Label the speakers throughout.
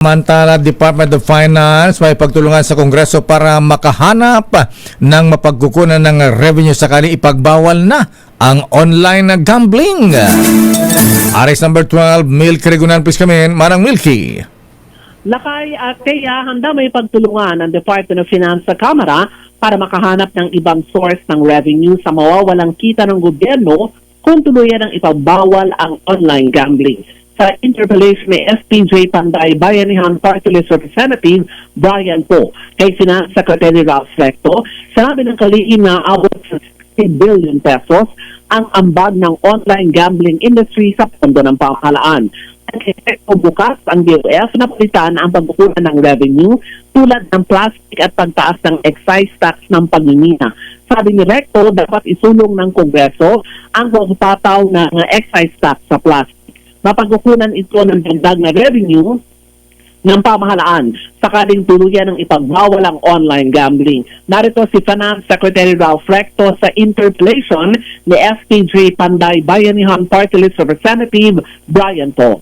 Speaker 1: Samantala, Department of Finance may pagtulungan sa Kongreso para makahanap ng mapagkukunan ng revenue sakali ipagbawal na ang online gambling. Aris number 12, Milky Regunan, please come in. Manang Milky.
Speaker 2: Lakay at Teya, handa may pagtulungan ng Department of Finance sa Kamara para makahanap ng ibang source ng revenue sa mawawalang kita ng gobyerno kung tuluyan ang ipagbawal ang online gambling. Sa interpellation ni SPJ Panday Bayanihan Party List Representative Brian Poe kay Finance Secretary Ralph Recto, sinabi ng kalihim na abot sa 60 billion pesos ang ambag ng online gambling industry sa pondo ng pamahalaan. Bukas ang DOF na palitan ang pagkukunan ng revenue tulad ng plastic at pagtaas ng excise tax ng pagmimina. Sabi ni Recto, dapat isulong ng Kongreso ang pagpataw ng excise tax sa plastic. Mapagkukunan ito ng dagdag na revenue ng pamahalaan sakaling tuluyan ng ipagbawal ang online gambling. Narito si Finance Secretary Ralph Recto sa interpellation ni SPJ Panday Bayanihan Party List Representative Brian Poe.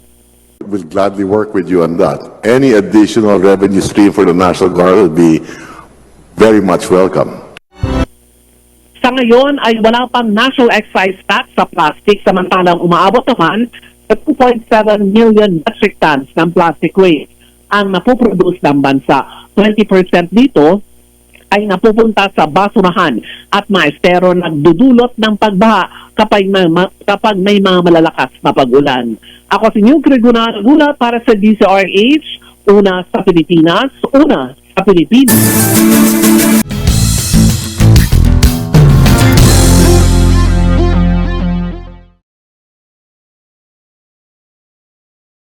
Speaker 3: We'll gladly work with you on that. Any additional revenue stream for the National Guard will be very much welcome.
Speaker 2: Sa ngayon ay wala pang national excise tax sa plastic samantalang umaabot naman sa 2.7 million metric tons ng plastic waste ang napoproduce ng bansa. 20% dito ay napupunta sa basurahan at maestero nagdudulot ng pagbaha kapag may mga malalakas na pag-ulan. Ako si Milky Regunan, para sa DZRH, una sa Pilipinas, una sa Pilipinas.